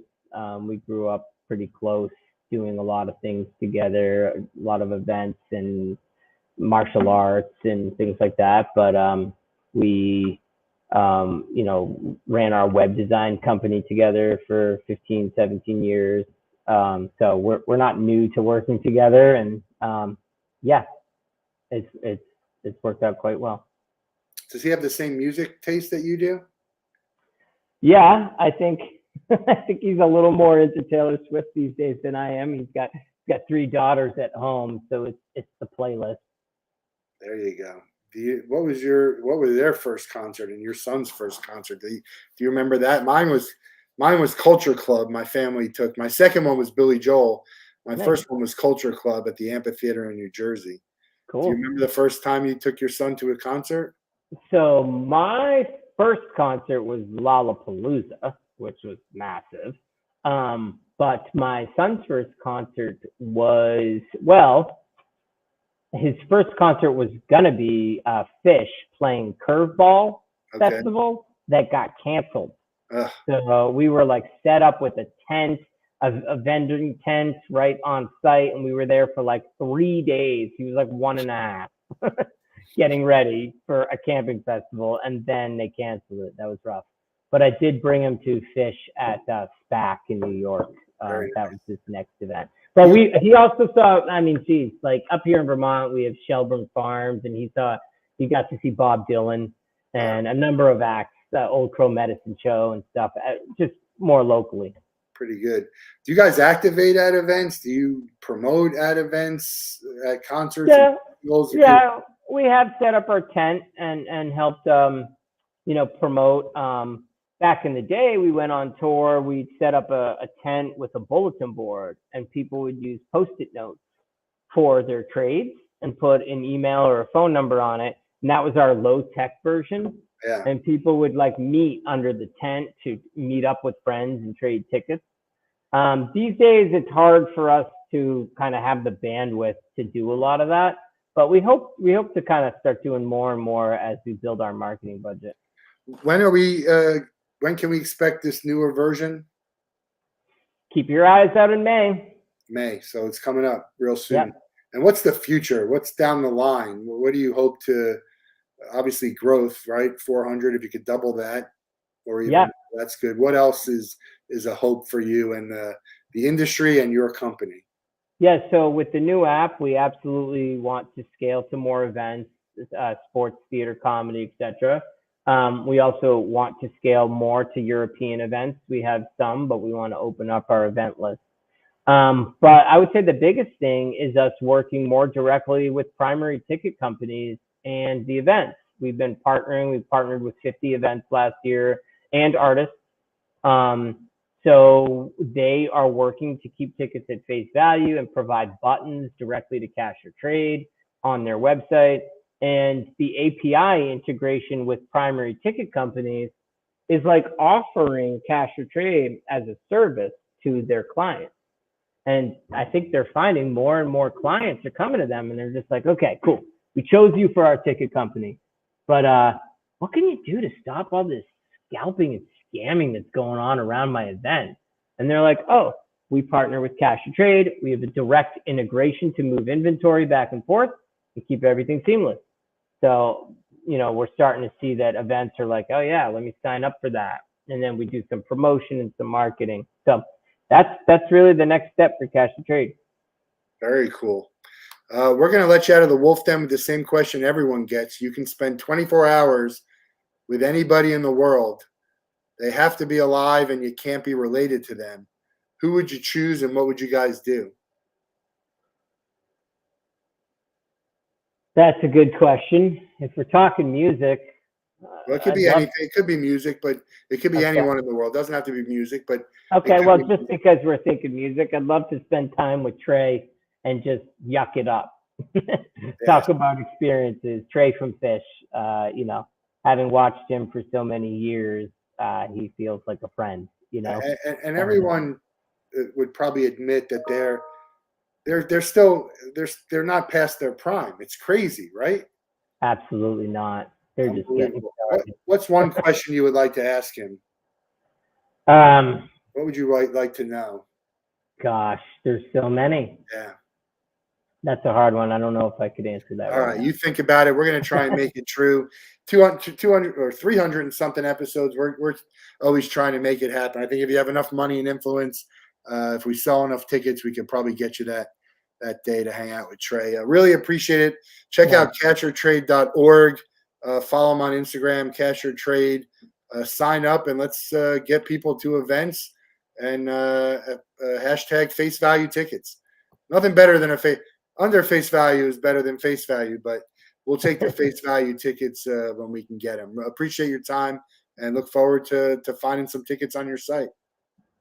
We grew up pretty close, doing a lot of things together, a lot of events and martial arts and things like that. But we, ran our web design company together for 15, 17 years. So we're not new to working together, and yeah, it's worked out quite well. Does he have the same music taste that you do? Yeah, I think I think he's a little more into Taylor Swift these days than I am. He's got three daughters at home, so it's the playlist. There you go. What was their first concert and your son's first concert? Do you remember that? Mine was Culture Club. My family took. My second one was Billy Joel. My Nice, first one was Culture Club at the amphitheater in New Jersey. Do you cool. remember the first time you took your son to a concert? So my first concert was Lollapalooza, which was massive. But my son's first concert was, well, his first concert was gonna be Fish playing Curveball Okay. Festival that got canceled. Ugh, So we were like set up with a tent, a vending tent right on site, and we were there for like 3 days. He was like 1.5 getting ready for a camping festival, and then they canceled it. That was rough. But I did bring him to Fish at SPAC in New York. very That was his next event. But he also saw, I mean, geez, like up here in Vermont, we have Shelburne Farms, and he got to see Bob Dylan and a number of acts, Old Crow Medicine Show and stuff, just more locally. pretty good. Do you guys activate at events? Do you promote at events, at concerts? Yeah, Festivals? yeah, we have set up our tent and helped, promote. Back in the day, we went on tour. We'd set up a tent with a bulletin board, and people would use Post-it notes for their trades and put an email or a phone number on it. And that was our low-tech version. Yeah. And people would like meet under the tent to meet up with friends and trade tickets. These days, it's hard for us to kind of have the bandwidth to do a lot of that, but we hope to kind of start doing more and more as we build our marketing budget. When can we expect this newer version? Keep your eyes out in May. May. So it's coming up real soon. Yep. And what's the future? What's down the line? What do you hope to? Obviously, growth, right? 400. If you could double that, or even that's good. What else is a hope for you and the industry and your company? Yeah. So with the new app, we absolutely want to scale to more events, sports, theater, comedy, etc. We also want to scale more to European events. We have some, but we want to open up our event list. But I would say the biggest thing is us working more directly with primary ticket companies and the events. We've been partnering. We've partnered with 50 events last year and artists. So they are working to keep tickets at face value and provide buttons directly to Cash or Trade on their website. And the API integration with primary ticket companies is like offering Cash or Trade as a service to their clients. And I think they're finding more and more clients are coming to them and they're just like, okay, cool. We chose you for our ticket company, but what can you do to stop all this scalping and scamming that's going on around my event? And they're like, oh, we partner with Cash or Trade. We have a direct integration to move inventory back and forth and keep everything seamless. So, we're starting to see that events are like, oh yeah, let me sign up for that. And then we do some promotion and some marketing. So that's really the next step for Cash or Trade. Very cool. We're going to let you out of the Wolff Den with the same question everyone gets. You can spend 24 hours with anybody in the world. They have to be alive and you can't be related to them. Who would you choose and what would you guys do? That's a good question. If we're talking music, well, it could be anything. It could be music, but it could be anyone in the world. It doesn't have to be music, but okay. Well, just because we're thinking music, I'd love to spend time with Trey and just yuck it up. Talk about experiences. Trey from Fish, having watched him for so many years, he feels like a friend, And everyone would probably admit that they're not past their prime. It's crazy, right? Absolutely not. They're just getting started. What's one question you would like to ask him? What would you like to know? Gosh, there's so many. Yeah. That's a hard one. I don't know if I could answer that. All right. You think about it. We're going to try and make it true. 200 or 300 and something episodes. We're always trying to make it happen. I think if you have enough money and influence, if we sell enough tickets, we could probably get you that day to hang out with Trey. I really appreciate it. Check out cashertrade.org. Follow him on Instagram, Cash or Trade. Sign up and let's get people to events and hashtag face value tickets. Nothing better than under face value is better than face value, but we'll take the face value tickets when we can get them. Appreciate your time and look forward to finding some tickets on your site.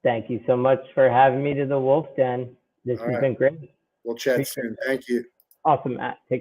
Thank you so much for having me to the Wolff Den. This has been great. We'll chat soon. Thank you. Awesome, Matt. Take